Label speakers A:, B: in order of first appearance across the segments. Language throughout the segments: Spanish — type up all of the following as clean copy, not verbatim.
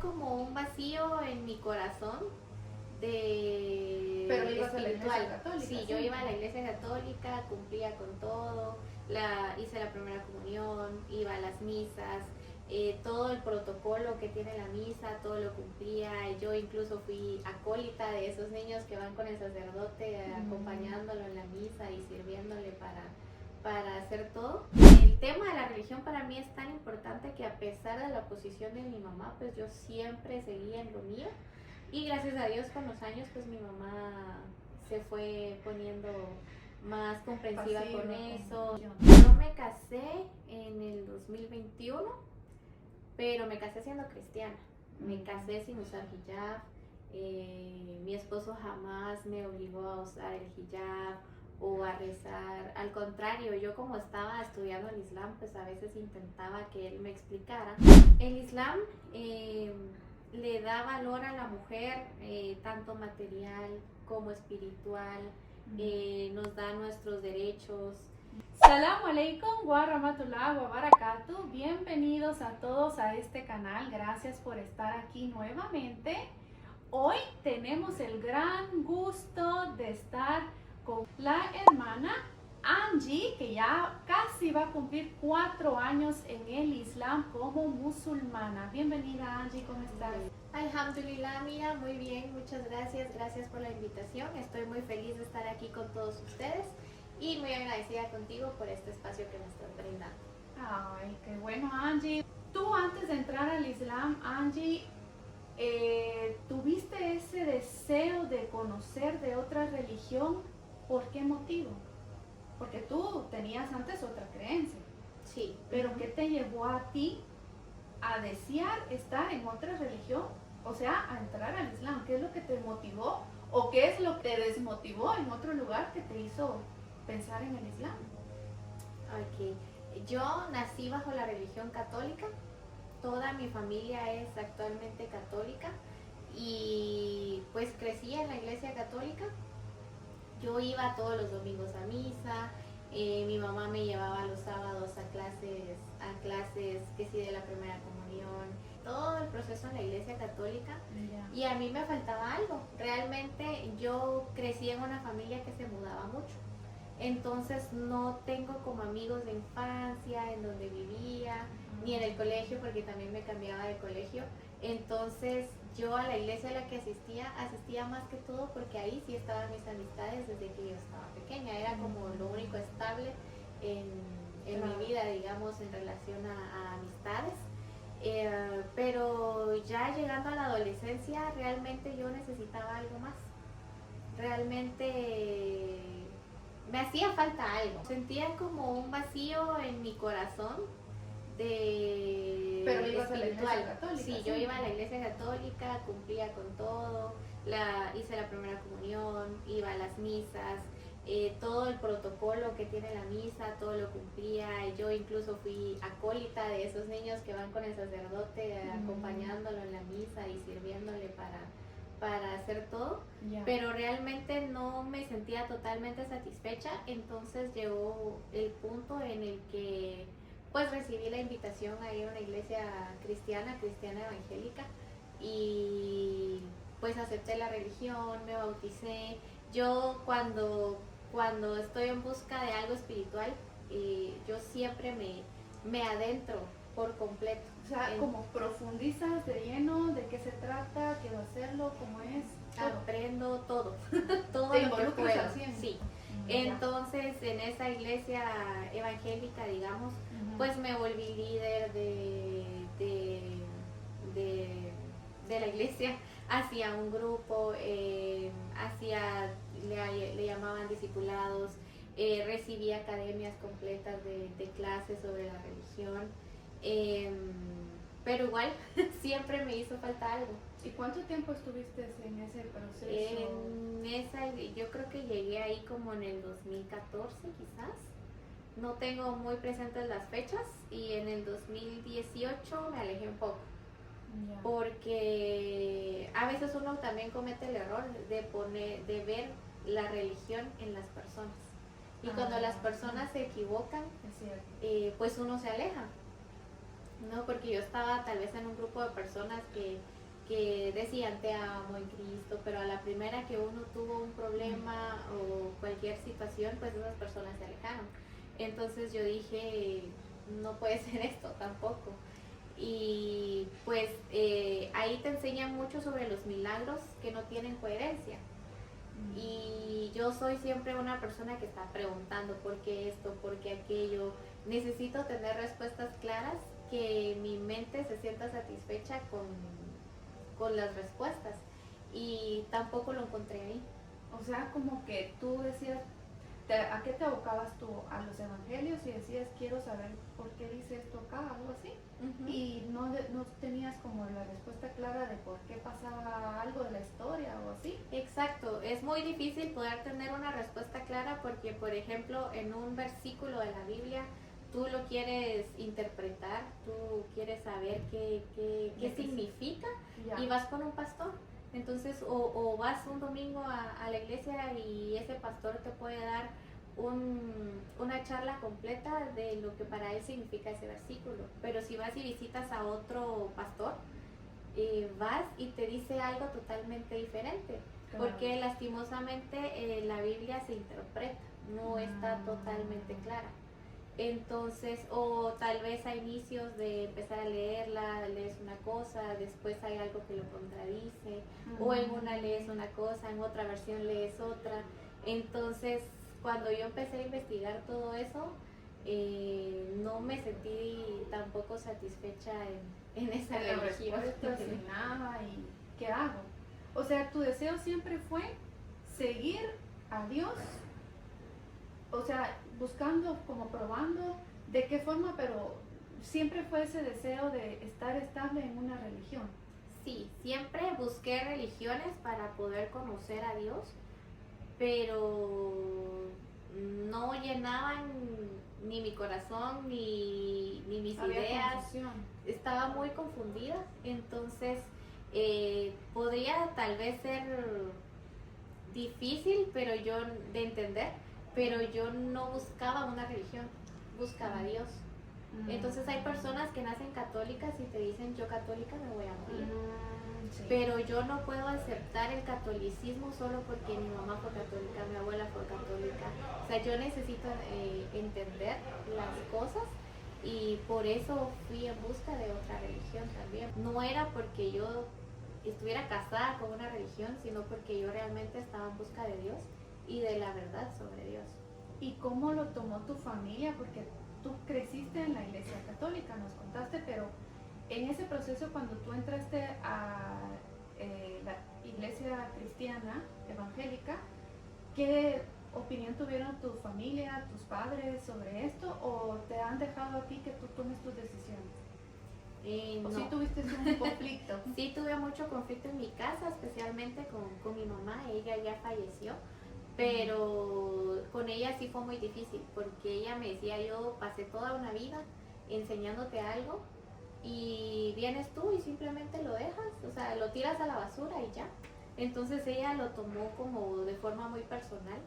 A: como un vacío en mi corazón
B: Pero ibas a la iglesia católica.
A: Sí, yo iba a la iglesia católica, cumplía con todo, hice la primera comunión, iba a las misas, todo el protocolo que tiene la misa, todo lo cumplía. Yo incluso fui acólita de esos niños que van con el sacerdote acompañándolo en la misa y sirviéndole para hacer todo. El tema de la religión para mí es tan importante que a pesar de la oposición de mi mamá, pues yo siempre seguía en lo mío. Y gracias a Dios con los años pues mi mamá se fue poniendo más comprensiva con eso. Yo me casé en el 2021, pero me casé siendo cristiana. Me casé sin usar hijab. Mi esposo jamás me obligó a usar el hijab o a rezar. Al contrario, yo como estaba estudiando el Islam, pues a veces intentaba que él me explicara. El Islam le da valor a la mujer, tanto material como espiritual, nos da nuestros derechos.
B: Salamu alaikum wa rahmatullahi wa barakatuh. Bienvenidos a todos a este canal. Gracias por estar aquí nuevamente. Hoy tenemos el gran gusto de estar con la hermana Angie, que ya casi va a cumplir 4 años en el Islam como musulmana. Bienvenida, Angie, ¿cómo estás?
A: Alhamdulillah, mira, muy bien, muchas gracias. Gracias por la invitación. Estoy muy feliz de estar aquí con todos ustedes y muy agradecida contigo por este espacio que me estás brindando.
B: Ay, qué bueno, Angie. Tú antes de entrar al Islam, Angie, ¿tuviste ese deseo de conocer de otra religión? ¿Por qué motivo? Porque tú tenías antes otra creencia.
A: Sí.
B: Pero ¿qué te llevó a ti a desear estar en otra religión? O sea, a entrar al Islam. ¿Qué es lo que te motivó? ¿O qué es lo que te desmotivó en otro lugar que te hizo pensar en el Islam?
A: Ok. Yo nací bajo la religión católica. Toda mi familia es actualmente católica. Y pues crecí en la iglesia católica. Yo iba todos los domingos a misa, mi mamá me llevaba los sábados a clases que sí de la primera comunión, todo el proceso en la iglesia católica. Y a mí me faltaba algo. Realmente yo crecí en una familia que se mudaba mucho. Entonces no tengo como amigos de infancia en donde vivía, ni en el colegio porque también me cambiaba de colegio. Entonces yo a la iglesia a la que asistía más que todo porque ahí sí estaban mis amistades desde que yo estaba pequeña. Era como lo único estable en mi vida, digamos, en relación a amistades. Pero ya llegando a la adolescencia realmente yo necesitaba algo más. Realmente me hacía falta algo. Sentía como un vacío en mi corazón
B: Pero ibas a la iglesia católica.
A: Sí, yo iba a la iglesia católica, cumplía con todo, hice la primera comunión, iba a las misas, todo el protocolo que tiene la misa, todo lo cumplía. Yo incluso fui acólita de esos niños que van con el sacerdote acompañándolo en la misa y sirviéndole para hacer todo, pero realmente no me sentía totalmente satisfecha. Entonces llegó el punto en el que pues recibí la invitación a ir a una iglesia cristiana evangélica, y pues acepté la religión, me bauticé. Yo cuando estoy en busca de algo espiritual, yo siempre me adentro por completo.
B: O sea, como profundizas de lleno de qué se trata, quiero hacerlo, cómo es.
A: Aprendo todo, todo
B: ¿Te
A: lo que puedo.
B: involucras al 100?
A: Sí. Entonces en esa iglesia evangélica, digamos, pues me volví líder de la iglesia, hacía un grupo, le llamaban discipulados, recibía academias completas de clases sobre la religión, pero igual siempre me hizo falta algo.
B: ¿Y cuánto tiempo estuviste en ese proceso?
A: Yo creo que llegué ahí como en el 2014 quizás. No tengo muy presentes las fechas, y en el 2018 me alejé un poco. Porque a veces uno también comete el error de ver la religión en las personas. Y cuando las personas se equivocan, pues uno se aleja, ¿no? Porque yo estaba tal vez en un grupo de personas que que decían te amo en Cristo, pero a la primera que uno tuvo un problema o cualquier situación, pues esas personas se alejaron. Entonces yo dije, no puede ser esto tampoco. Y pues ahí te enseñan mucho sobre los milagros que no tienen coherencia. Y yo soy siempre una persona que está preguntando por qué esto, por qué aquello. Necesito tener respuestas claras, que mi mente se sienta satisfecha con las respuestas. Y tampoco lo encontré ahí.
B: O sea, como que tú decías, ¿a qué te abocabas tú? ¿A los evangelios y decías, quiero saber por qué dice esto acá, algo así?
A: Uh-huh.
B: Y no tenías como la respuesta clara de por qué pasaba algo de la historia o así.
A: Exacto, es muy difícil poder tener una respuesta clara porque, por ejemplo, en un versículo de la Biblia, tú lo quieres interpretar, tú quieres saber qué significa,
B: Ya.
A: y vas con un pastor. Entonces, o vas un domingo a la iglesia y ese pastor te puede dar una charla completa de lo que para él significa ese versículo. Pero si vas y visitas a otro pastor, vas y te dice algo totalmente diferente. Claro. Porque lastimosamente la Biblia se interpreta, no está totalmente clara. Entonces, o tal vez a inicios de empezar a leerla, lees una cosa, después hay algo que lo contradice, o en una lees una cosa, en otra versión lees otra. Entonces, cuando yo empecé a investigar todo eso, no me sentí tampoco satisfecha en esa religión.
B: Nada, ¿y qué hago? O sea, tu deseo siempre fue seguir a Dios, o sea, buscando, como probando de qué forma, pero siempre fue ese deseo de estar estable en una religión.
A: Sí, siempre busqué religiones para poder conocer a Dios, pero no llenaban ni mi corazón ni mis ideas.
B: Confusión.
A: Estaba muy confundida, entonces podría tal vez ser difícil pero yo de entender, pero yo no buscaba una religión, buscaba a Dios. Entonces hay personas que nacen católicas y te dicen, yo católica me voy a morir. Sí. Pero yo no puedo aceptar el catolicismo solo porque mi mamá fue católica, mi abuela fue católica. O sea, yo necesito entender las cosas, y por eso fui en busca de otra religión también. No era porque yo estuviera casada con una religión, sino porque yo realmente estaba en busca de Dios y de la verdad sobre Dios.
B: ¿Y cómo lo tomó tu familia? Porque tú creciste en la iglesia católica, nos contaste, pero en ese proceso cuando tú entraste a la iglesia cristiana evangélica, ¿qué opinión tuvieron tu familia, tus padres sobre esto, o te han dejado a ti que tú tomes tus decisiones? ¿O
A: no.
B: sí tuviste un conflicto?
A: Sí tuve mucho conflicto en mi casa, especialmente con mi mamá. Ella ya falleció, pero con ella sí fue muy difícil, porque ella me decía, yo pasé toda una vida enseñándote algo y vienes tú y simplemente lo dejas, o sea, lo tiras a la basura y ya. Entonces ella lo tomó como de forma muy personal,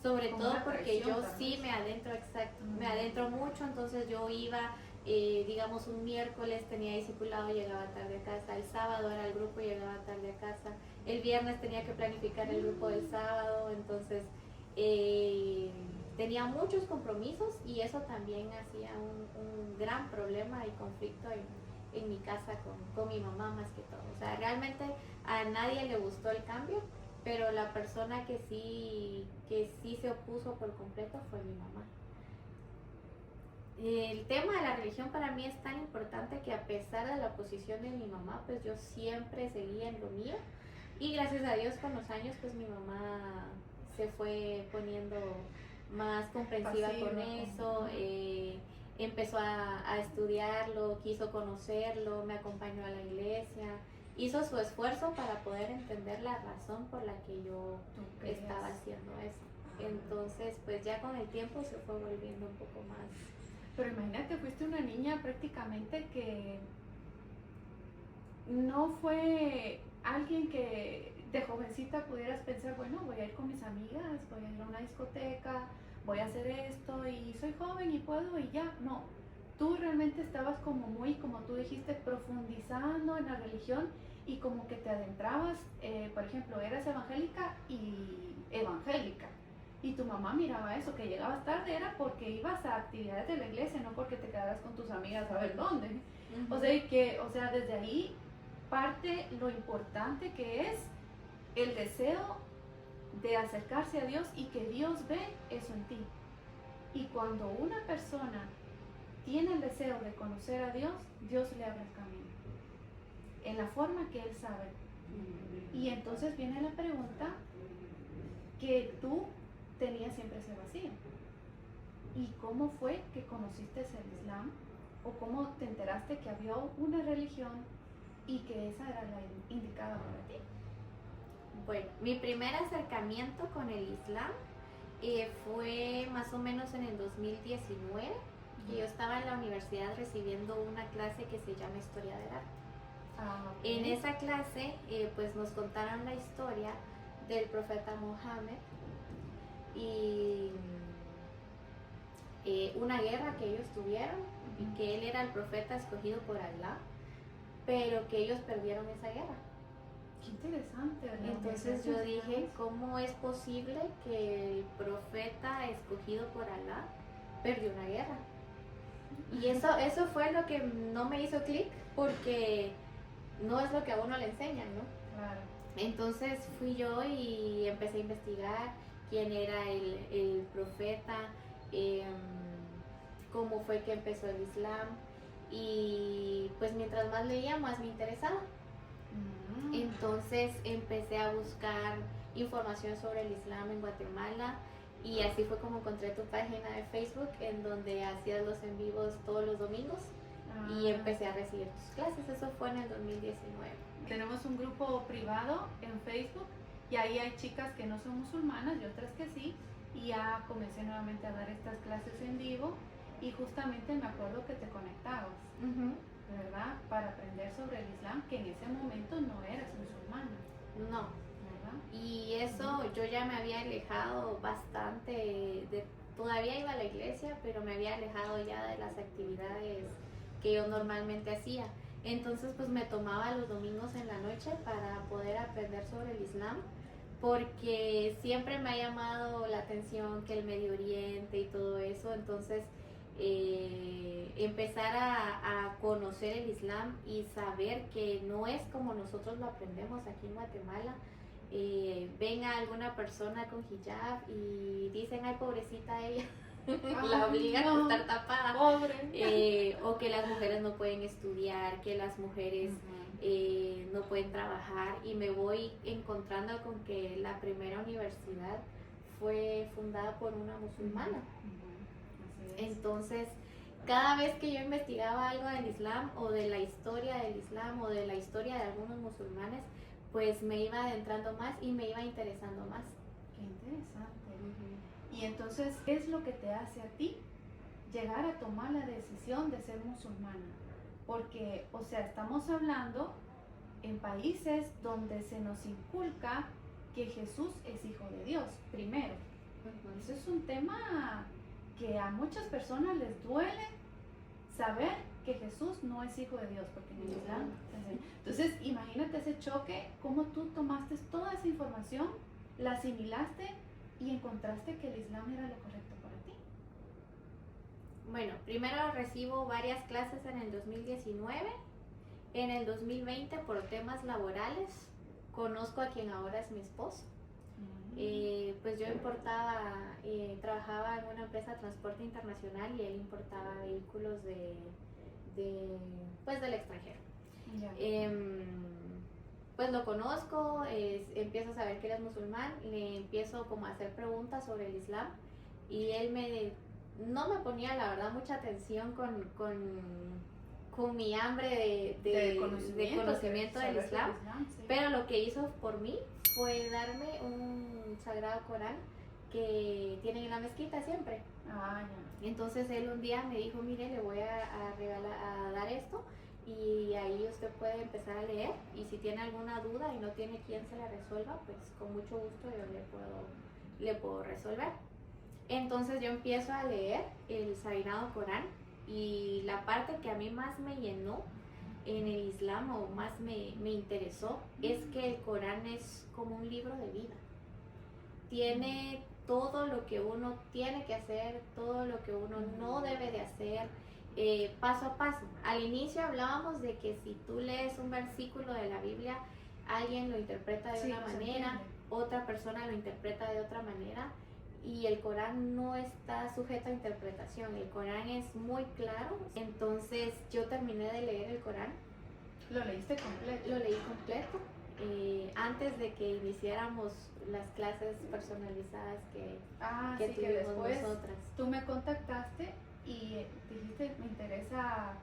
A: sobre como todo porque yo sí me adentro, exacto, me adentro mucho. Entonces yo iba, digamos un miércoles tenía discipulado, llegaba tarde a casa, el sábado era el grupo, llegaba tarde a casa, el viernes tenía que planificar el grupo del sábado. Entonces tenía muchos compromisos y eso también hacía un gran problema y conflicto en mi casa con mi mamá más que todo. O sea, realmente a nadie le gustó el cambio, pero la persona que sí se opuso por completo fue mi mamá. El tema de la religión para mí es tan importante que a pesar de la oposición de mi mamá, pues yo siempre seguía en lo mío, y gracias a Dios con los años pues mi mamá se fue poniendo más comprensiva con eso. Empezó a estudiarlo, quiso conocerlo, me acompañó a la iglesia, hizo su esfuerzo para poder entender la razón por la que yo estaba haciendo eso. Entonces, pues ya con el tiempo se fue volviendo un poco más.
B: Pero imagínate, fuiste una niña prácticamente que no fue alguien que de jovencita pudieras pensar, bueno, voy a ir con mis amigas, voy a ir a una discoteca, voy a hacer esto y soy joven y puedo y ya. No, tú realmente estabas como muy, como tú dijiste, profundizando en la religión y como que te adentrabas, por ejemplo, eras evangélica y tu mamá miraba eso, que llegabas tarde era porque ibas a actividades de la iglesia, no porque te quedaras con tus amigas a ver dónde. O sea, desde ahí parte lo importante que es el deseo de acercarse a Dios y que Dios ve eso en ti. Y cuando una persona tiene el deseo de conocer a Dios, Dios le abre el camino en la forma que Él sabe. Y entonces viene la pregunta que tú tenías siempre ese vacío. ¿Y cómo fue que conociste el Islam? ¿O cómo te enteraste que había una religión y que esa era la indicada para ti?
A: Bueno, mi primer acercamiento con el Islam fue más o menos en el 2019, que yo estaba en la universidad recibiendo una clase que se llama Historia del Arte. Okay. En esa clase pues nos contaron la historia del profeta Mohammed y una guerra que ellos tuvieron y que él era el profeta escogido por Allah, pero que ellos perdieron esa guerra.
B: Qué interesante, ¿verdad?
A: Entonces yo dije, ¿cómo es posible que el profeta escogido por Allah perdió una guerra? Y eso fue lo que no me hizo clic, porque no es lo que a uno le enseñan, ¿no?
B: Claro.
A: Entonces fui yo y empecé a investigar quién era el profeta, cómo fue que empezó el Islam, y pues mientras más leía más me interesaba. Entonces empecé a buscar información sobre el Islam en Guatemala y así fue como encontré tu página de Facebook en donde hacías los en vivos todos los domingos y empecé a recibir tus clases. Eso fue en el 2019.
B: Tenemos un grupo privado en Facebook y ahí hay chicas que no son musulmanas y otras que sí, y ya comencé nuevamente a dar estas clases en vivo y justamente me acuerdo que te conectabas. ¿Verdad? Para aprender sobre el Islam, que en ese momento no eras musulmana.
A: No. ¿Verdad? Y eso yo ya me había alejado bastante, todavía iba a la iglesia, pero me había alejado ya de las actividades que yo normalmente hacía. Entonces pues me tomaba los domingos en la noche para poder aprender sobre el Islam, porque siempre me ha llamado la atención que el Medio Oriente y todo eso, entonces empezar a conocer el Islam y saber que no es como nosotros lo aprendemos aquí en Guatemala. Ven a alguna persona con hijab y dicen, ay, pobrecita ella, la obligan a estar tapada, o que las mujeres no pueden estudiar, que las mujeres no pueden trabajar, y me voy encontrando con que la primera universidad fue fundada por una musulmana. Entonces, cada vez que yo investigaba algo del Islam o de la historia del Islam o de la historia de algunos musulmanes, pues me iba adentrando más y me iba interesando más.
B: Qué interesante. Y entonces, ¿qué es lo que te hace a ti llegar a tomar la decisión de ser musulmana? Porque, o sea, estamos hablando en países donde se nos inculca que Jesús es hijo de Dios, primero. Eso es un tema que a muchas personas les duele saber que Jesús no es hijo de Dios, porque en el Islam. Entonces, imagínate ese choque, cómo tú tomaste toda esa información, la asimilaste y encontraste que el Islam era lo correcto para ti.
A: Bueno, primero recibo varias clases en el 2019. En el 2020, por temas laborales, conozco a quien ahora es mi esposo. Pues yo trabajaba en una empresa de transporte internacional y él importaba vehículos del extranjero. Pues lo conozco, empiezo a saber que él es musulmán, le empiezo como a hacer preguntas sobre el Islam y él no me ponía la verdad mucha atención con mi hambre de conocimiento del Islam, sí. Pero lo que hizo por mí fue darme un sagrado Corán que tienen en la mezquita siempre. Entonces él un día me dijo, mire, le voy a dar esto y ahí usted puede empezar a leer, y si tiene alguna duda y no tiene quien se la resuelva, pues con mucho gusto yo le puedo resolver. Entonces yo empiezo a leer el Sagrado Corán y la parte que a mí más me llenó en el Islam o más me interesó es que el Corán es como un libro de vida. Tiene todo lo que uno tiene que hacer, todo lo que uno no debe de hacer, paso a paso. Al inicio hablábamos de que si tú lees un versículo de la Biblia, alguien lo interpreta de una manera, otra persona lo interpreta de otra manera, y el Corán no está sujeto a interpretación. El Corán es muy claro. Entonces yo terminé de leer el Corán.
B: ¿Lo leíste completo?
A: Lo leí completo. Antes de que iniciáramos las clases personalizadas que
B: sí,
A: tuvimos
B: que después
A: nosotras.
B: Tú me contactaste y dijiste, me interesa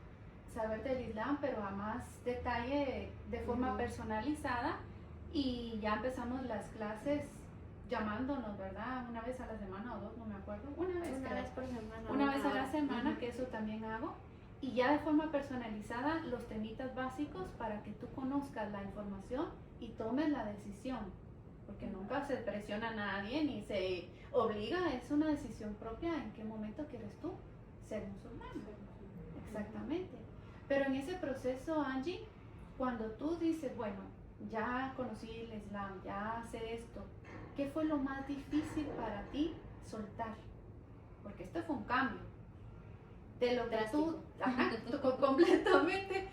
B: saber del Islam, pero a más detalle, de forma personalizada, y ya empezamos las clases llamándonos, ¿verdad? Una vez a la semana o dos, no me acuerdo. Una vez
A: por semana.
B: Una vez a la semana, que eso también hago. Y ya de forma personalizada, los temitas básicos para que tú conozcas la información y tomes la decisión. Porque nunca se presiona a nadie ni se obliga, es una decisión propia en qué momento quieres tú ser musulmán. Exactamente. Pero en ese proceso, Angie, cuando tú dices, bueno, ya conocí el Islam, ya sé esto, ¿qué fue lo más difícil para ti soltar? Porque esto fue un cambio. De lo que completamente,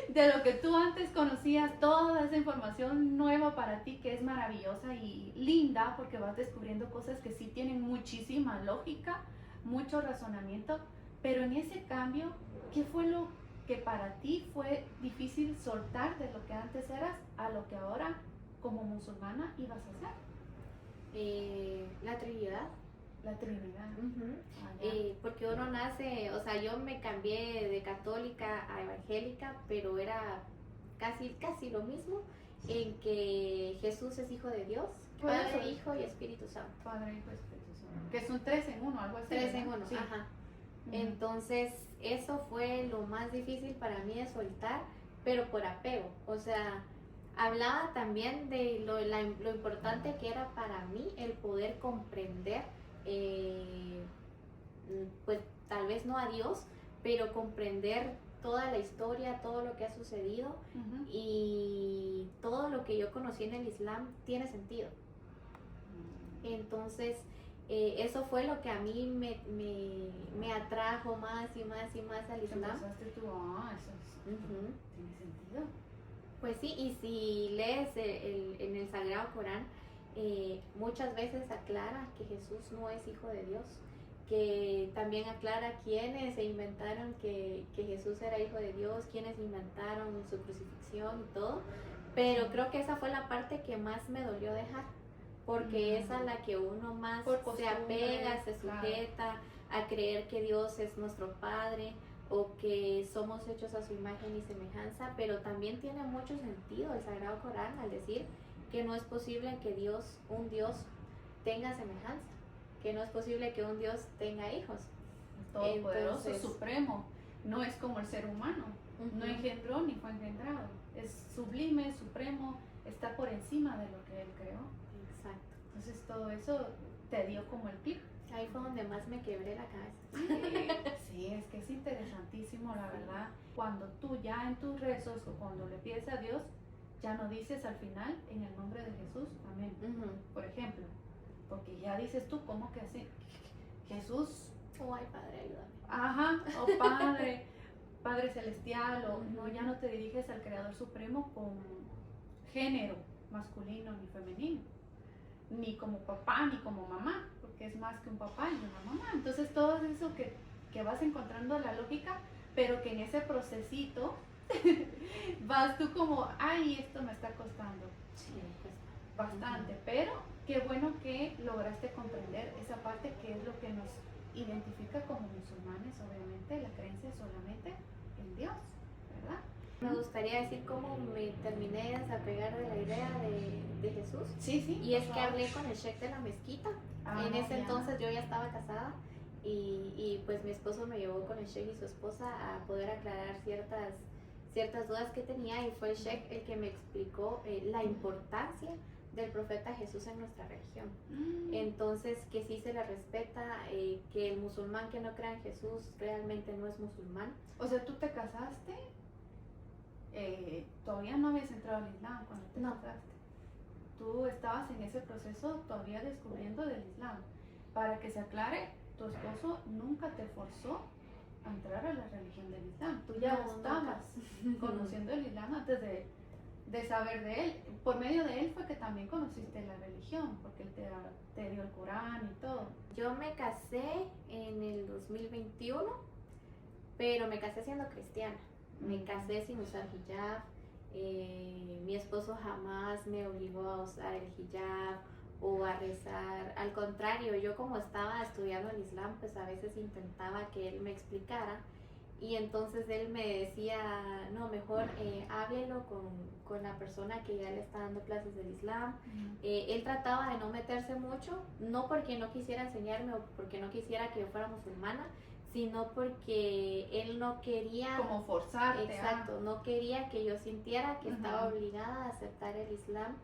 B: de lo que tú antes conocías, toda esa información nueva para ti que es maravillosa y linda, porque vas descubriendo cosas que sí tienen muchísima lógica, mucho razonamiento, pero en ese cambio, ¿qué fue lo que para ti fue difícil soltar de lo que antes eras a lo que ahora como musulmana ibas a hacer?
A: La Trinidad.
B: La Trinidad.
A: Porque uno nace, o sea, yo me cambié de católica a evangélica, pero era casi lo mismo, en que Jesús es hijo de Dios, Padre, Hijo y Espíritu Santo.
B: Padre, Hijo y Espíritu Santo. Que son 3 en 1, algo así.
A: 3 en 1,
B: sí.
A: Ajá. Entonces, eso fue lo más difícil para mí de soltar, pero por apego. O sea, hablaba también de lo importante que era para mí el poder comprender, pues tal vez no a Dios, pero comprender toda la historia, todo lo que ha sucedido, y todo lo que yo conocí en el Islam tiene sentido. Entonces, eso fue lo que a mí me atrajo más y más y más al Islam.
B: Eso tiene sentido.
A: Pues sí, y si lees en el Sagrado Corán, muchas veces aclara que Jesús no es hijo de Dios, que también aclara quiénes se inventaron que Jesús era hijo de Dios, quiénes inventaron su crucifixión y todo, pero creo que esa fue la parte que más me dolió dejar, porque esa es la que uno más se apega, se sujeta a creer que Dios es nuestro Padre, o que somos hechos a su imagen y semejanza, pero también tiene mucho sentido el Sagrado Corán al decir que no es posible que un Dios tenga semejanza, que no es posible que un Dios tenga hijos.
B: Todopoderoso, supremo, no es como el ser humano, no engendró ni fue engendrado, es sublime, supremo, está por encima de lo que él creó.
A: Exacto.
B: Entonces todo eso te dio como el clip.
A: Ahí fue donde más me quebré la cabeza.
B: Sí, es que es interesantísimo, la verdad. Cuando tú ya en tus rezos o cuando le pides a Dios, ya no dices al final, en el nombre de Jesús, amén. Por ejemplo, porque ya dices tú, ¿cómo que así? Jesús.
A: Ay, Padre, ayúdame.
B: Ajá, o Padre, Padre Celestial, o no, ya no te diriges al Creador Supremo con género masculino ni femenino, ni como papá ni como mamá, porque es más que un papá y una mamá. Entonces todo eso que vas encontrando la lógica, pero que en ese procesito vas tú como, ay, esto me está costando.
A: Sí, pues
B: bastante, pero qué bueno que lograste comprender esa parte que es lo que nos identifica como musulmanes, obviamente, la creencia solamente en Dios, ¿verdad?
A: Me gustaría decir cómo me terminé de desapegar de la idea de Jesús.
B: Sí.
A: Y es que hablé con el sheikh de la mezquita. En ese entonces yo ya estaba casada y pues mi esposo me llevó con el sheikh y su esposa a poder aclarar ciertas dudas que tenía, y fue el sheikh el que me explicó la importancia del profeta Jesús en nuestra religión. Entonces, que sí se le respeta, que el musulmán que no crea en Jesús realmente no es musulmán.
B: O sea, ¿tú te casaste todavía no habías entrado al Islam cuando te
A: No.
B: casaste. Tú estabas en ese proceso todavía descubriendo del Islam. Para que se aclare, tu esposo nunca te forzó a entrar a la religión del Islam. Tú ya
A: No,
B: estabas conociendo el Islam antes de saber de él. Por medio de él fue que también conociste la religión, porque él te dio el Corán y todo.
A: Yo me casé en el 2021, pero me casé siendo cristiana. Me casé sin usar hijab. Mi esposo jamás me obligó a usar el hijab o a rezar. Al contrario, yo como estaba estudiando el Islam, pues a veces intentaba que él me explicara. Y entonces él me decía, no, mejor háblelo con la persona que ya le está dando clases del Islam. Él trataba de no meterse mucho, no porque no quisiera enseñarme o porque no quisiera que yo fuera musulmana, sino porque él no quería...
B: Como forzarte.
A: Exacto, no quería que yo sintiera que estaba obligada a aceptar el Islam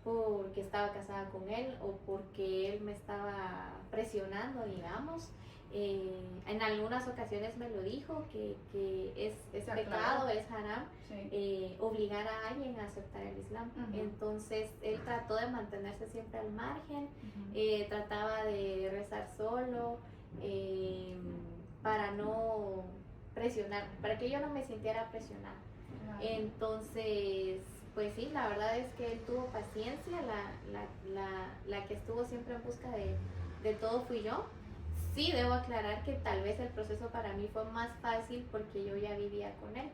A: porque estaba casada con él o porque él me estaba presionando, digamos. En algunas ocasiones me lo dijo que es pecado, es haram,
B: Sí.
A: obligar a alguien a aceptar el Islam. Entonces él trató de mantenerse siempre al margen, trataba de rezar solo para no presionar, para que yo no me sintiera presionada.
B: Claro.
A: Entonces, pues sí, la verdad es que él tuvo paciencia, la que estuvo siempre en busca de todo fui yo. Sí, debo aclarar que tal vez el proceso para mí fue más fácil porque yo ya vivía con él.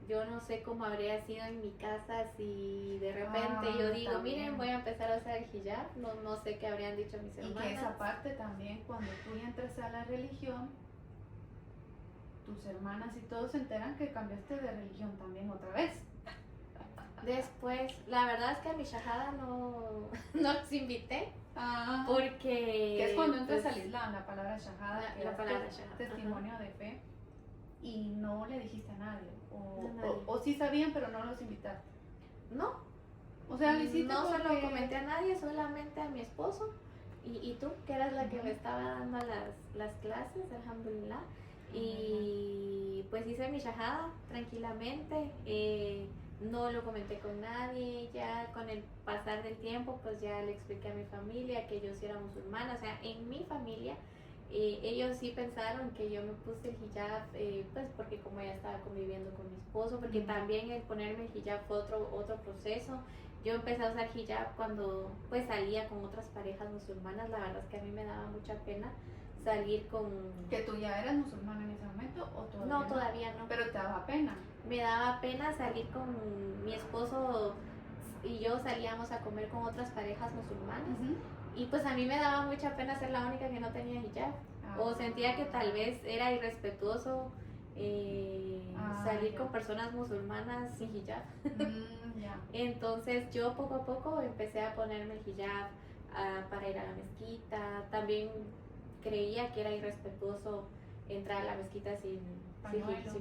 A: Yo no sé cómo habría sido en mi casa si de repente yo digo,
B: también.
A: miren, voy a empezar a usar el hijab, no sé qué habrían dicho mis hermanas.
B: Y que esa parte también, cuando tú entras a la religión, tus hermanas y todos se enteran que cambiaste de religión también otra vez.
A: Después, la verdad es que a mi shahada no los invité. Porque...
B: Que es cuando entras
A: pues,
B: al Islam, la palabra shahada,
A: la palabra shahada,
B: testimonio de fe, y no le dijiste a nadie,
A: nadie.
B: o sí sabían pero no los invitaste.
A: No,
B: O sea, lo hiciste
A: no se lo
B: porque-
A: comenté a nadie, solamente a mi esposo y tú, que eras la que me estaba dando las clases, alhamdulillah. Y pues hice mi shahada tranquilamente, no lo comenté con nadie. Ya con el pasar del tiempo pues ya le expliqué a mi familia que yo sí era musulmana. O sea, en mi familia ellos sí pensaron que yo me puse el hijab pues porque como ya estaba conviviendo con mi esposo, porque también el ponerme el hijab fue otro proceso. Yo empecé a usar hijab cuando pues salía con otras parejas musulmanas. La verdad es que a mí me daba mucha pena salir con...
B: ¿Que tú ya eras musulmana en ese momento o todavía
A: No, todavía no.
B: Pero te daba pena.
A: Me daba pena salir con mi esposo y yo salíamos a comer con otras parejas musulmanas. Y pues a mí me daba mucha pena ser la única que no tenía hijab. O sentía que tal vez era irrespetuoso salir
B: ya.
A: con personas musulmanas sin hijab.
B: Ya.
A: Entonces yo poco a poco empecé a ponerme el hijab para ir a la mezquita. También creía que era irrespetuoso entrar a la mezquita sin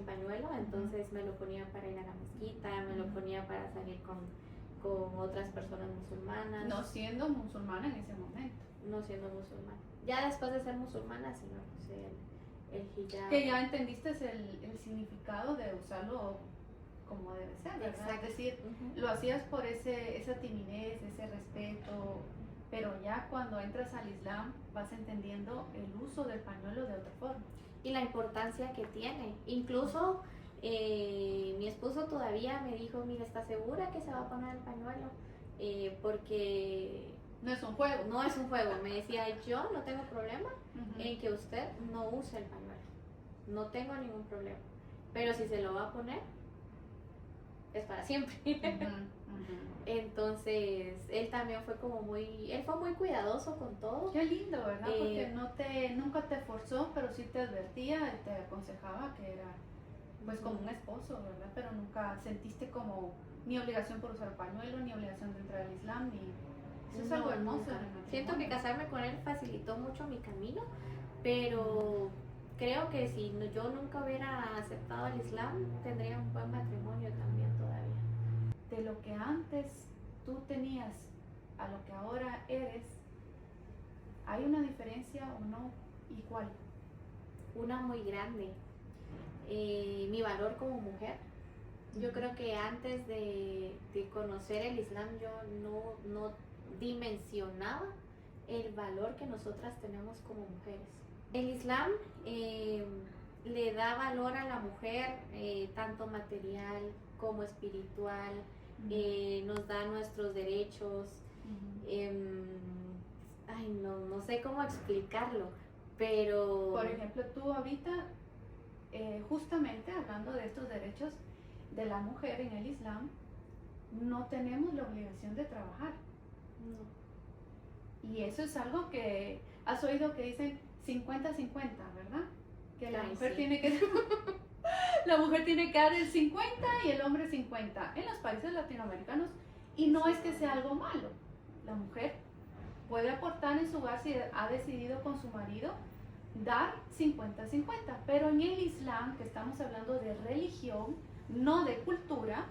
A: pañuelo, entonces me lo ponía para ir a la mezquita, me lo ponía para salir con otras personas musulmanas.
B: No siendo musulmana en ese momento.
A: No siendo musulmana. Ya después de ser musulmana, sí me puse el hijab.
B: Que ya entendiste el significado de usarlo como debe ser, ¿verdad?
A: Exacto.
B: Es decir, lo hacías por esa timidez, ese respeto, pero ya cuando entras al Islam vas entendiendo el uso del pañuelo de otra forma.
A: Y la importancia que tiene. Incluso mi esposo todavía me dijo, mira, ¿estás segura que se va a poner el pañuelo? Porque...
B: No es un juego.
A: No es un juego. Me decía, yo no tengo problema en que usted no use el pañuelo. No tengo ningún problema. Pero si se lo va a poner, es para siempre. Entonces, él también fue como él fue muy cuidadoso con todo.
B: Qué lindo, ¿verdad? Porque nunca te forzó, pero sí te advertía, te aconsejaba que era pues como un esposo, ¿verdad? Pero nunca sentiste como ni obligación por usar pañuelo, ni obligación de entrar al Islam, ni... Eso es algo hermoso.
A: Nunca. Siento que casarme con él facilitó mucho mi camino, pero creo que si yo nunca hubiera aceptado el Islam, tendría un buen matrimonio también todavía.
B: De lo que antes tú tenías a lo que ahora eres, ¿hay una diferencia o no? ¿Y cuál?
A: Una muy grande. Mi valor como mujer Yo creo que antes de conocer el Islam yo no dimensionaba el valor que nosotras tenemos como mujeres. El Islam le da valor a la mujer, tanto material como espiritual, nos da nuestros derechos. No sé cómo explicarlo, pero...
B: Por ejemplo, tú ahorita, justamente hablando de estos derechos de la mujer en el Islam, no tenemos la obligación de trabajar.
A: No.
B: Y eso es algo que has oído que dicen 50-50, ¿verdad? Que la mujer
A: sí.
B: tiene que la mujer tiene que dar el 50 y el hombre 50 en los países latinoamericanos, y no es que sea algo malo. La mujer puede aportar en su hogar si ha decidido con su marido dar 50-50, pero en el Islam, que estamos hablando de religión, no de cultura,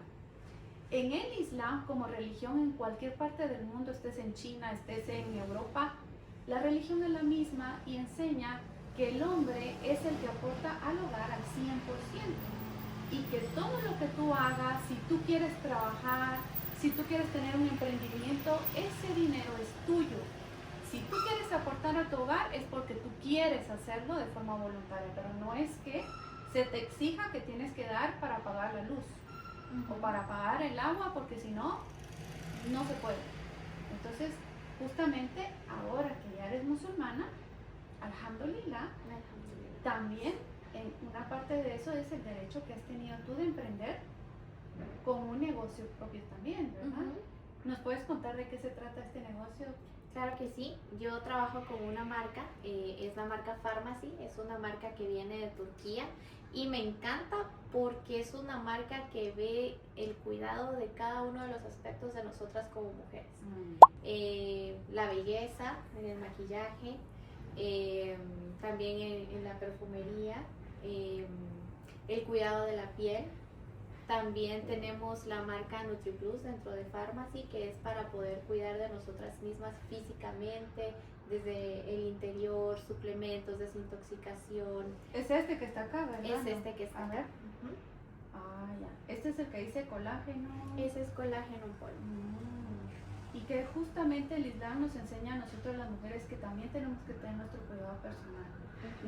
B: en el Islam como religión en cualquier parte del mundo, estés en China, estés en Europa, la religión es la misma y enseña que el hombre es el que aporta al hogar al 100%, y que todo lo que tú hagas, si tú quieres trabajar, si tú quieres tener un emprendimiento, ese dinero es tuyo. Si tú quieres aportar a tu hogar es porque tú quieres hacerlo de forma voluntaria, pero no es que se te exija que tienes que dar para pagar la luz o para pagar el agua, porque si no, no se puede. Entonces, justamente ahora que ya eres musulmana, alhamdulillah, también una parte de eso es el derecho que has tenido tú de emprender con un negocio propio también, ¿verdad? ¿Nos puedes contar de qué se trata este negocio?
A: Claro que sí, yo trabajo con una marca, es la marca Pharmacy, es una marca que viene de Turquía y me encanta porque es una marca que ve el cuidado de cada uno de los aspectos de nosotras como mujeres. La belleza, en el maquillaje, también en la perfumería, el cuidado de la piel. También tenemos la marca NutriPlus dentro de Pharmacy, que es para poder cuidar de nosotras mismas físicamente, desde el interior, suplementos, desintoxicación.
B: Es este que está acá, ¿verdad?
A: Es este que está acá.
B: Ah, ya. Este es el que dice colágeno.
A: Ese es colágeno en polvo.
B: Y que justamente el Islam nos enseña a nosotros las mujeres que también tenemos que tener nuestro cuidado personal.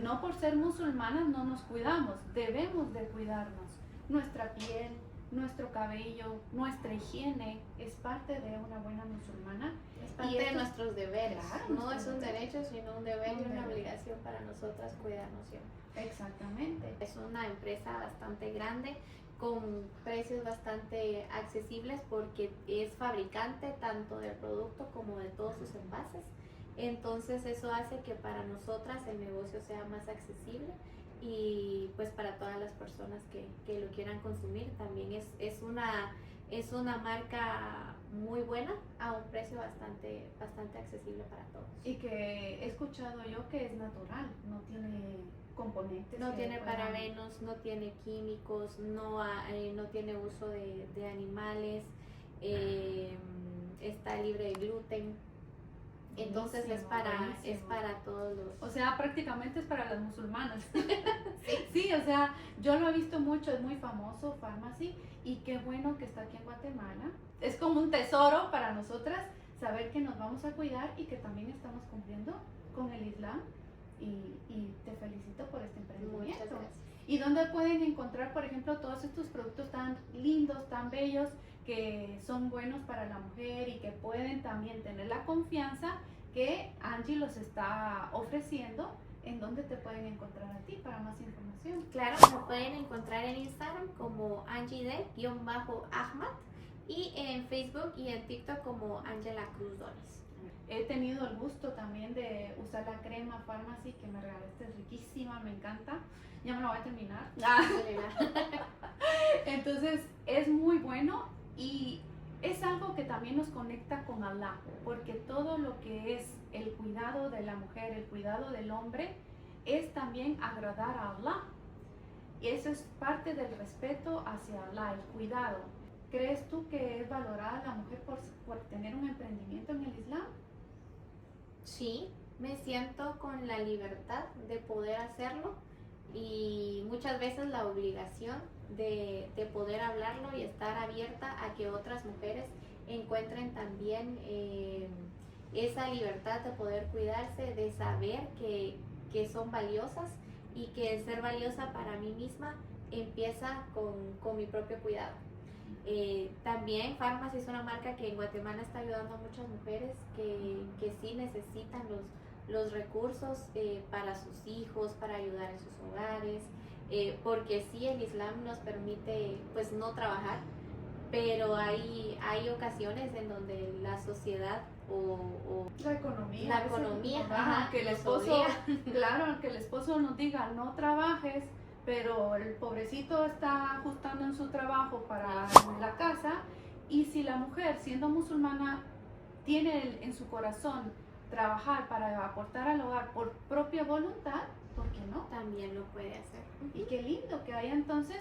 B: No por ser musulmanas no nos cuidamos, debemos de cuidarnos. Nuestra piel, nuestro cabello, nuestra higiene es parte de una buena musulmana.
A: Es parte de nuestros deberes.
B: Claro,
A: no es un derecho, sino un deber y una obligación para nosotras cuidarnos siempre.
B: Exactamente.
A: Es una empresa bastante grande, con precios bastante accesibles, porque es fabricante tanto del producto como de todos sus envases. Entonces eso hace que para nosotras el negocio sea más accesible, y pues para todas las personas que lo quieran consumir también es una marca muy buena a un precio bastante accesible para todos.
B: Y que he escuchado yo que es natural, no tiene componentes.
A: No tiene parabenos, no tiene químicos, no tiene uso de animales, está libre de gluten. Entonces
B: buenísimo.
A: es para todos los...
B: O sea, prácticamente es para las musulmanas. Sí, o sea, yo lo he visto mucho, es muy famoso Pharmacy, y qué bueno que está aquí en Guatemala. Es como un tesoro para nosotras saber que nos vamos a cuidar y que también estamos cumpliendo con el Islam, y te felicito por este emprendimiento.
A: Muchas gracias.
B: ¿Y dónde pueden encontrar, por ejemplo, todos estos productos tan lindos, tan bellos, que son buenos para la mujer y que pueden también tener la confianza que Angie los está ofreciendo? ¿En dónde te pueden encontrar a ti para más información?
A: Claro, me pueden encontrar en Instagram como AngieD_Ahmad, y en Facebook y en TikTok como Angela Cruz Dones.
B: He tenido el gusto también de usar la crema Pharmacy que me regalaste, es riquísima, me encanta. Ya me la voy a terminar. Entonces es muy bueno, y es algo que también nos conecta con Allah, porque todo lo que es el cuidado de la mujer, el cuidado del hombre, es también agradar a Allah. Y eso es parte del respeto hacia Allah, el cuidado. ¿Crees tú que es valorada la mujer por tener un emprendimiento en el Islam?
A: Sí, me siento con la libertad de poder hacerlo, y muchas veces la obligación de poder hablarlo y estar abierta a que otras mujeres encuentren también esa libertad de poder cuidarse, de saber que son valiosas y que el ser valiosa para mí misma empieza con mi propio cuidado. También Pharmacy es una marca que en Guatemala está ayudando a muchas mujeres que sí necesitan los recursos para sus hijos, para ayudar en sus hogares, porque sí el Islam nos permite pues no trabajar, pero hay ocasiones en donde la sociedad o
B: la economía, ajá, que el esposo, claro, que el esposo nos diga no trabajes, pero el pobrecito está ajustando en su trabajo para la casa, y si la mujer siendo musulmana tiene en su corazón trabajar para aportar al hogar por propia voluntad, ¿por qué no?
A: También lo puede hacer.
B: Y qué lindo que haya entonces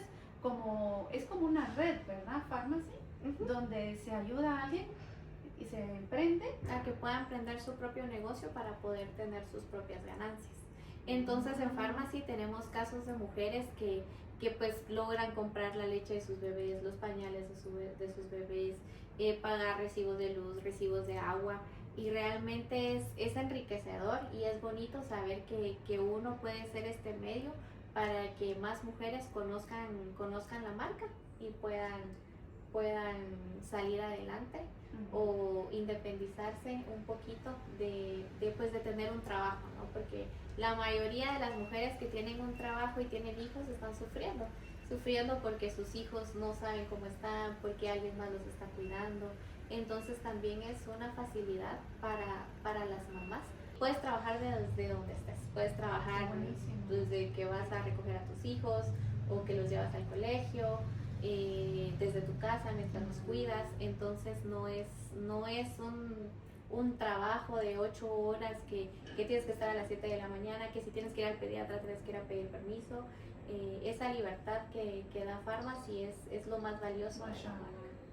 B: es como una red, ¿verdad? Pharmacy, donde se ayuda a alguien y se emprende
A: a que pueda emprender su propio negocio para poder tener sus propias ganancias. Entonces en Pharmacy tenemos casos de mujeres que pues logran comprar la leche de sus bebés, los pañales de sus bebés, pagar recibos de luz, recibos de agua, y realmente es enriquecedor y es bonito saber que uno puede ser este medio para que más mujeres conozcan la marca y puedan salir adelante o independizarse un poquito de tener un trabajo, ¿no? Porque la mayoría de las mujeres que tienen un trabajo y tienen hijos están sufriendo porque sus hijos no saben cómo están, porque alguien más los está cuidando. Entonces también es una facilidad para las mamás. Puedes trabajar desde donde estés, puedes trabajar desde que vas a recoger a tus hijos o que los llevas al colegio, desde tu casa mientras los cuidas. Entonces no es un trabajo de 8 horas que tienes que estar a las 7 de la mañana, que si tienes que ir al pediatra tienes que ir a pedir permiso. Esa libertad que da Pharmacy es lo más valioso.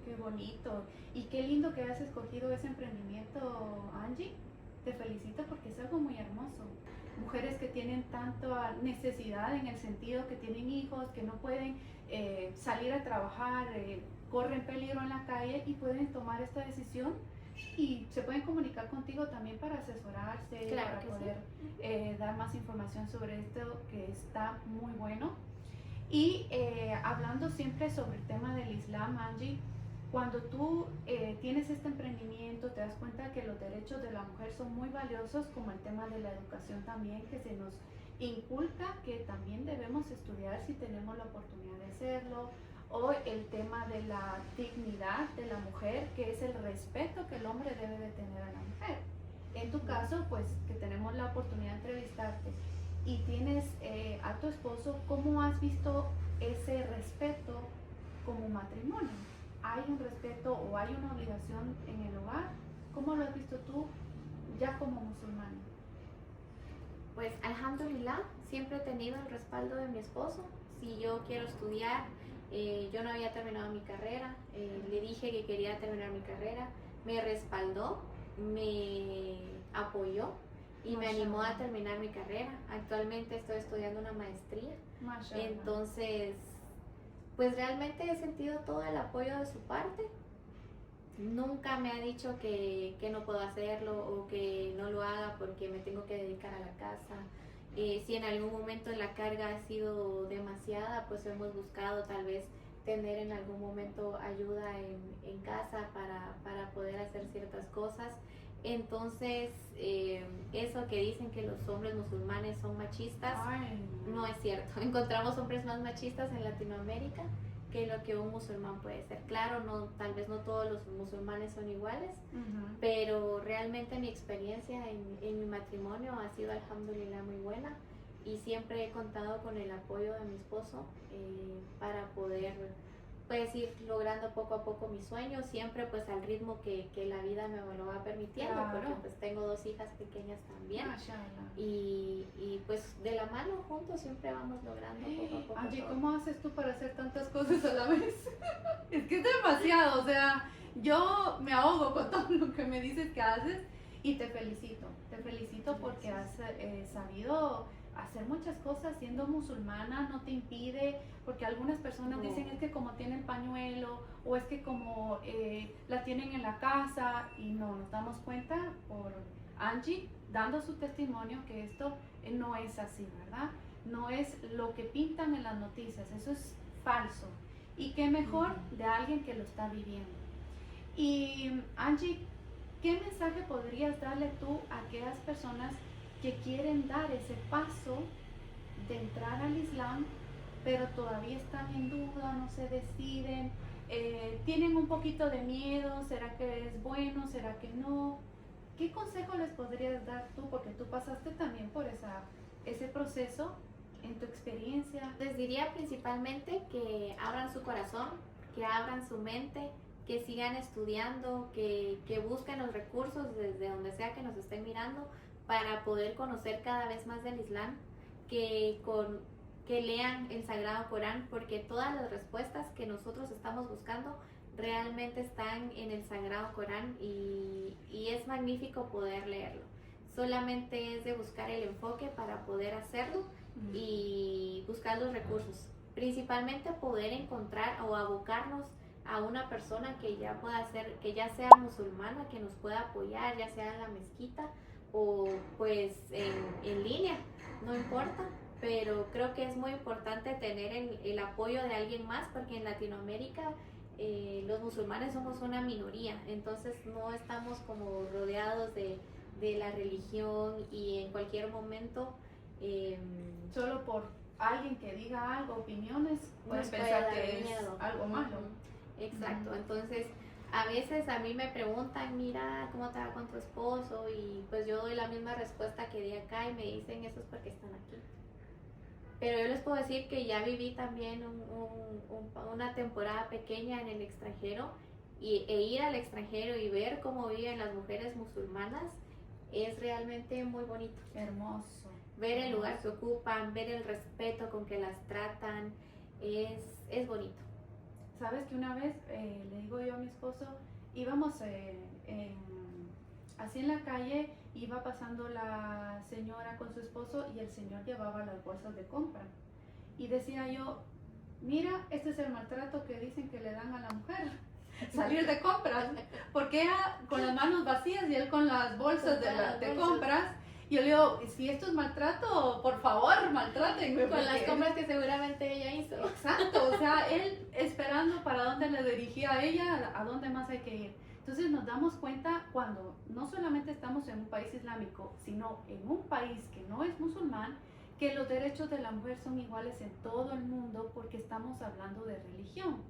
B: Qué bonito y qué lindo que has escogido ese emprendimiento, Angie. Te felicito porque es algo muy hermoso. Mujeres que tienen tanta necesidad en el sentido que tienen hijos, que no pueden salir a trabajar, corren peligro en la calle y pueden tomar esta decisión y se pueden comunicar contigo también para asesorarse,
A: claro,
B: para poder dar más información sobre esto que está muy bueno. Y hablando siempre sobre el tema del Islam, Angie, cuando tú tienes este emprendimiento, te das cuenta que los derechos de la mujer son muy valiosos, como el tema de la educación también, que se nos inculca que también debemos estudiar si tenemos la oportunidad de hacerlo, o el tema de la dignidad de la mujer, que es el respeto que el hombre debe de tener a la mujer. En tu caso, pues que tenemos la oportunidad de entrevistarte y tienes a tu esposo, ¿cómo has visto ese respeto como matrimonio? ¿Hay un respeto o hay una obligación en el hogar? ¿Cómo lo has visto tú ya como musulmana?
A: Pues alhamdulillah, siempre he tenido el respaldo de mi esposo. Si yo quiero estudiar, yo no había terminado mi carrera, le dije que quería terminar mi carrera, me respaldó, me apoyó y me animó a terminar mi carrera. Actualmente estoy estudiando una maestría. Entonces, pues realmente he sentido todo el apoyo de su parte. Nunca me ha dicho que no puedo hacerlo o que no lo haga porque me tengo que dedicar a la casa. Si en algún momento la carga ha sido demasiada, pues hemos buscado tal vez tener en algún momento ayuda en casa para poder hacer ciertas cosas. Entonces, eso que dicen que los hombres musulmanes son machistas, no es cierto. Encontramos hombres más machistas en Latinoamérica que lo que un musulmán puede ser. Claro, tal vez no todos los musulmanes son iguales, pero realmente mi experiencia en mi matrimonio ha sido, alhamdulillah, muy buena, y siempre he contado con el apoyo de mi esposo para poder pues ir logrando poco a poco mis sueños, siempre pues al ritmo que la vida me lo va permitiendo, porque pues tengo 2 hijas pequeñas también, y pues de la mano juntos siempre vamos logrando poco a poco.
B: Angie, ¿cómo haces tú para hacer tantas cosas a la vez? Es que es demasiado, o sea, yo me ahogo con todo lo que me dices que haces, y te felicito porque has sabido hacer muchas cosas siendo musulmana no te impide, porque algunas personas
A: No.
B: dicen es que como tienen pañuelo o es que como la tienen en la casa, y no, nos damos cuenta por Angie dando su testimonio que esto no es así, ¿verdad? No es lo que pintan en las noticias, eso es falso. Y qué mejor de alguien que lo está viviendo. Y Angie, ¿qué mensaje podrías darle tú a aquellas personas que quieren dar ese paso de entrar al Islam, pero todavía están en duda, no se deciden, tienen un poquito de miedo, ¿será que es bueno, será que no? ¿Qué consejo les podrías dar tú? Porque tú pasaste también por ese proceso en tu experiencia.
A: Les diría principalmente que abran su corazón, que abran su mente, que sigan estudiando, que busquen los recursos desde donde sea que nos estén mirando para poder conocer cada vez más del Islam, que lean el Sagrado Corán, porque todas las respuestas que nosotros estamos buscando realmente están en el Sagrado Corán y es magnífico poder leerlo. Solamente es de buscar el enfoque para poder hacerlo y buscar los recursos. Principalmente poder encontrar o abocarnos a una persona que ya pueda ser, que ya sea musulmana, que nos pueda apoyar, ya sea en la mezquita o pues en línea, no importa. Pero creo que es muy importante tener el apoyo de alguien más, porque en Latinoamérica los musulmanes somos una minoría, entonces no estamos como rodeados de la religión, y en cualquier momento
B: Solo por alguien que diga algo, opiniones, pueden
A: nos puede
B: pensar
A: dar
B: que
A: miedo.
B: es algo malo.
A: Exacto, entonces a veces a mí me preguntan, mira, ¿cómo te va con tu esposo? Y pues yo doy la misma respuesta que di acá y me dicen, eso es porque están aquí. Pero yo les puedo decir que ya viví también una temporada pequeña en el extranjero, e ir al extranjero y ver cómo viven las mujeres musulmanas es realmente muy bonito.
B: Hermoso.
A: Ver el lugar que ocupan, ver el respeto con que las tratan, es bonito.
B: Sabes que una vez le digo yo a mi esposo, íbamos así en la calle, iba pasando la señora con su esposo y el señor llevaba las bolsas de compra. Y decía yo, mira, este es el maltrato que dicen que le dan a la mujer, salir de compras, porque ella con las manos vacías y él con las bolsas de compras. Y yo le digo, si esto es maltrato, por favor, maltrátenme.
A: Con las compras que seguramente ella hizo.
B: Exacto, o sea, él esperando para dónde le dirigía a ella, a dónde más hay que ir. Entonces nos damos cuenta cuando no solamente estamos en un país islámico, sino en un país que no es musulmán, que los derechos de la mujer son iguales en todo el mundo, porque estamos hablando de religión.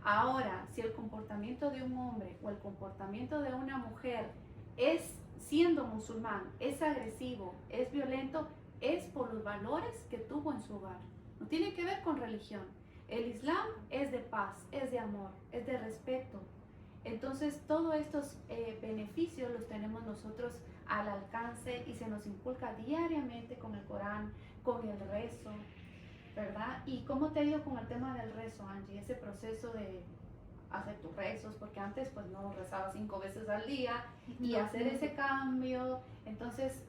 B: Ahora, si el comportamiento de un hombre o el comportamiento de una mujer es, siendo musulmán, es agresivo, es violento, es por los valores que tuvo en su hogar. No tiene que ver con religión. El Islam es de paz, es de amor, es de respeto. Entonces, todos estos beneficios los tenemos nosotros al alcance y se nos inculca diariamente con el Corán, con el rezo, ¿verdad? ¿Y cómo te ha ido con el tema del rezo, Angie? Ese proceso de hacer tus rezos, porque antes pues no rezaba 5 veces al día, y hacer ese cambio. Entonces,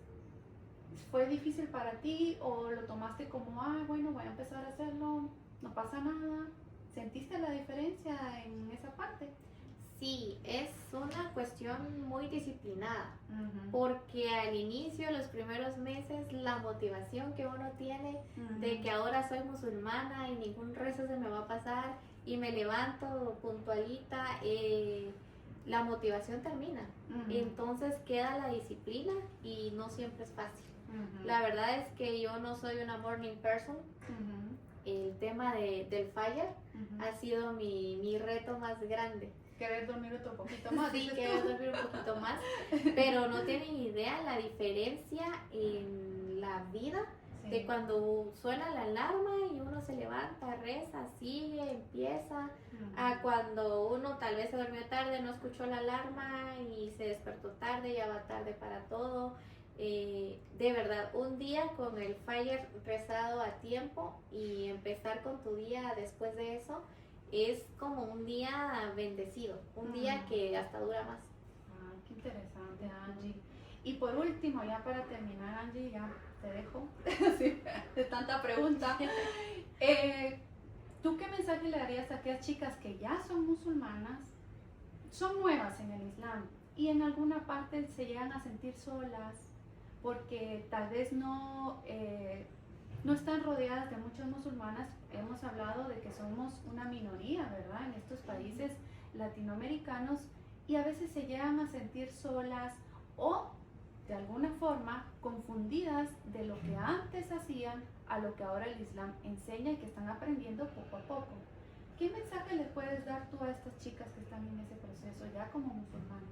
B: ¿fue difícil para ti o lo tomaste como, bueno, voy a empezar a hacerlo, no pasa nada? ¿Sentiste la diferencia en esa parte?
A: Sí, es una cuestión muy disciplinada, porque al inicio, los primeros meses, la motivación que uno tiene de que ahora soy musulmana y ningún rezo se me va a pasar y me levanto puntualita, la motivación termina. Entonces queda la disciplina y no siempre es fácil. La verdad es que yo no soy una morning person. El tema del fire ha sido mi reto más grande.
B: Querer dormir otro poquito más.
A: Sí, querer dormir un poquito más, pero no tienen idea la diferencia en la vida de cuando suena la alarma y uno se levanta, reza, sigue, empieza, a cuando uno tal vez se durmió tarde, no escuchó la alarma y se despertó tarde, ya va tarde para todo. De verdad, un día con el fire rezado a tiempo y empezar con tu día después de eso es como un día bendecido, un día que hasta dura más.
B: Qué interesante, Angie. Y por último, ya para terminar, Angie, ya te dejo sí, de tanta pregunta. ¿Tú qué mensaje le darías a aquellas chicas que ya son musulmanas, son nuevas en el Islam y en alguna parte se llegan a sentir solas porque tal vez no están rodeadas de muchas musulmanas? Hemos hablado de que somos una minoría, ¿verdad? En estos países latinoamericanos, y a veces se llegan a sentir solas o de alguna forma confundidas de lo que antes hacían a lo que ahora el Islam enseña y que están aprendiendo poco a poco. ¿Qué mensaje les puedes dar tú a estas chicas que están en ese proceso ya como musulmanas?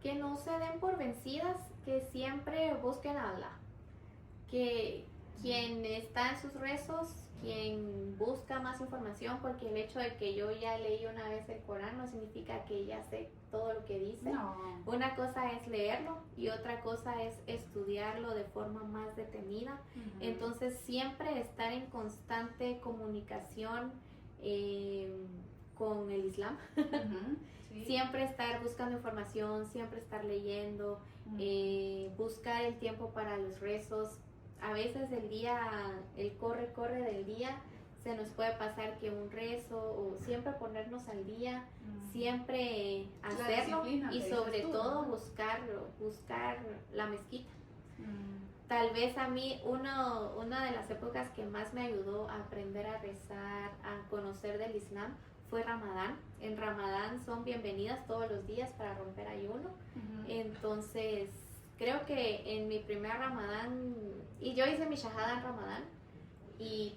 A: Que no se den por vencidas, que siempre busquen a Allah, que quien está en sus rezos, quien busca más información, porque el hecho de que yo ya leí una vez el Corán no significa que ya sé todo lo que dice.
B: No.
A: Una cosa es leerlo y otra cosa es estudiarlo de forma más detenida. Entonces siempre estar en constante comunicación con el Islam. Sí. Siempre estar buscando información, siempre estar leyendo, buscar el tiempo para los rezos. A veces el corre del día, se nos puede pasar que un rezo, o siempre ponernos al día, siempre hacerlo, y sobre todo buscar la mezquita. Tal vez a mí una de las épocas que más me ayudó a aprender a rezar, a conocer del Islam, fue Ramadán. En Ramadán son bienvenidas todos los días para romper ayuno. Entonces creo que en mi primer Ramadán, y yo hice mi shahada en Ramadán,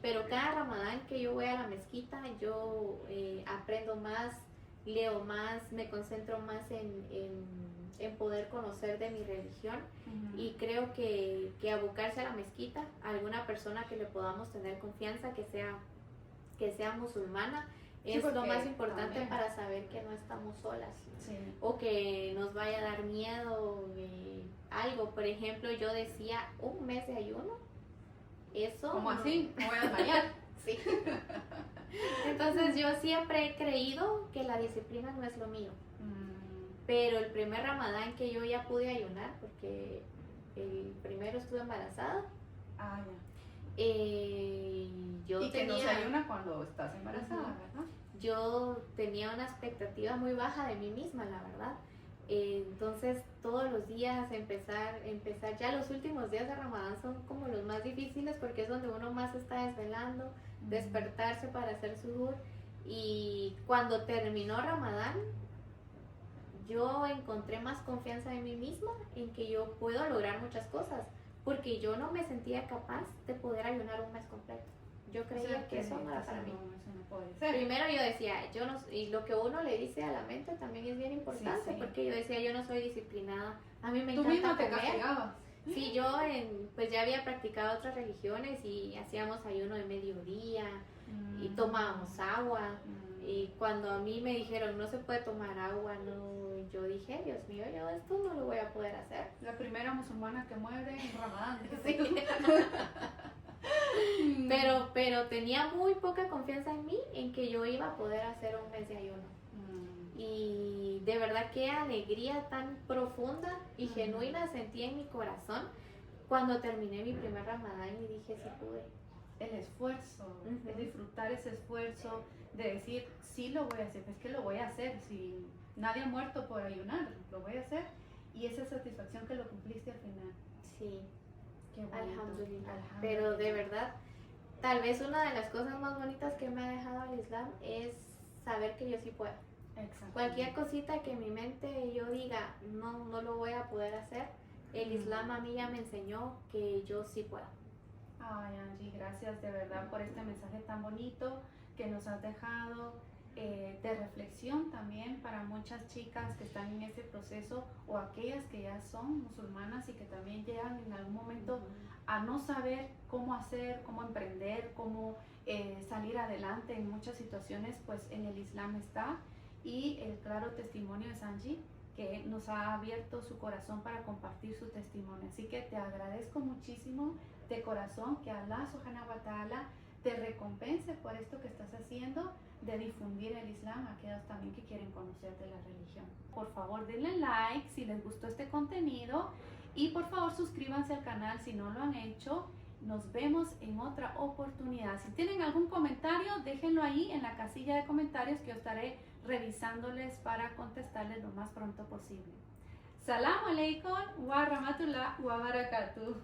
A: pero cada Ramadán que yo voy a la mezquita, yo aprendo más, leo más, me concentro más en poder conocer de mi religión. Y creo que abocarse a la mezquita, a alguna persona que le podamos tener confianza, que sea musulmana, es lo más importante también, para saber que no estamos solas. Sí. O que nos vaya a dar miedo algo. Por ejemplo, yo decía un mes de ayuno. Eso.
B: ¿Cómo así? Me voy a desmayar.
A: Sí. Entonces yo siempre he creído que la disciplina no es lo mío. Pero el primer Ramadán que yo ya pude ayunar, porque el primero estuve embarazada.
B: Ah, ya.
A: Y
B: que no se ayuna cuando estás embarazada, ¿verdad?
A: Yo tenía una expectativa muy baja de mí misma, la verdad. Entonces todos los días empezar, ya los últimos días de Ramadán son como los más difíciles, porque es donde uno más está desvelando, despertarse para hacer suhoor. Y cuando terminó Ramadán, yo encontré más confianza en mí misma, en que yo puedo lograr muchas cosas, porque yo no me sentía capaz de poder ayunar un mes completo. Yo creía que eso no era para mí.
B: Eso no puede ser.
A: Primero yo decía, y lo que uno le dice a la mente también es bien importante, porque yo decía, yo no soy disciplinada, a mí me encanta
B: comer. ¿Tú misma te
A: comer.
B: castigabas?
A: Sí, yo pues ya había practicado otras religiones y hacíamos ayuno de mediodía y tomábamos agua. Y cuando a mí me dijeron no se puede tomar agua, no, yo dije, Dios mío, yo esto no lo voy a poder hacer.
B: La primera musulmana que muere en Ramadán.
A: Sí. pero tenía muy poca confianza en mí, en que yo iba a poder hacer un mes de ayuno. Y de verdad qué alegría tan profunda y genuina sentí en mi corazón cuando terminé mi primer Ramadán y dije, sí pude.
B: El esfuerzo, es disfrutar ese esfuerzo de decir, sí lo voy a hacer, es que lo voy a hacer, si nadie ha muerto por ayunar, lo voy a hacer, y esa satisfacción que lo cumpliste al final.
A: Sí,
B: qué bonito.
A: Alhamdulillah. Pero de verdad, tal vez una de las cosas más bonitas que me ha dejado el Islam es saber que yo sí puedo. Cualquier cosita que en mi mente yo diga, no lo voy a poder hacer, el Islam a mí ya me enseñó que yo sí puedo.
B: Ay, Angie, gracias de verdad por este mensaje tan bonito que nos has dejado, de reflexión también para muchas chicas que están en ese proceso, o aquellas que ya son musulmanas y que también llegan en algún momento a no saber cómo hacer, cómo emprender, cómo salir adelante en muchas situaciones. Pues en el Islam está, y el claro testimonio es Angie, que nos ha abierto su corazón para compartir su testimonio. Así que te agradezco muchísimo de corazón, que Allah Subhanahu wa Ta'ala te recompense por esto que estás haciendo, de difundir el Islam a aquellos también que quieren conocer de la religión. Por favor, denle like si les gustó este contenido y por favor suscríbanse al canal si no lo han hecho. Nos vemos en otra oportunidad. Si tienen algún comentario, déjenlo ahí en la casilla de comentarios que yo estaré revisándoles para contestarles lo más pronto posible. Salamu alaikum wa rahmatullah wa barakatuh.